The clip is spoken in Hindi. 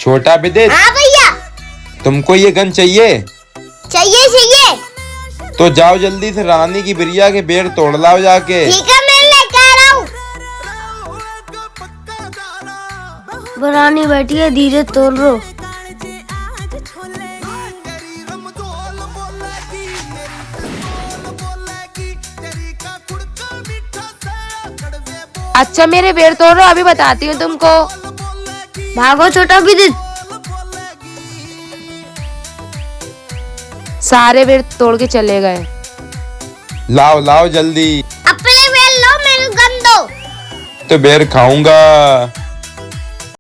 छोटा विदित, हाँ भैया। तुमको ये गन चाहिए? चाहिए चाहिए। तो जाओ जल्दी से रानी की बिरिया के बेर तोड़ लाओ जाके। ठीक है, मैं लेकर आ रहा हूँ। रानी बैठी है, धीरे तोड़ लो। अच्छा मेरे बेर तोड़ रहे हो, अभी बताती हूँ तुमको। भागो छोटा विदित। सारे बेर तोड़ के चले गए। लाओ लाओ जल्दी। अपने बेल लो, मेरे गन दो। तो बेर खाऊंगा।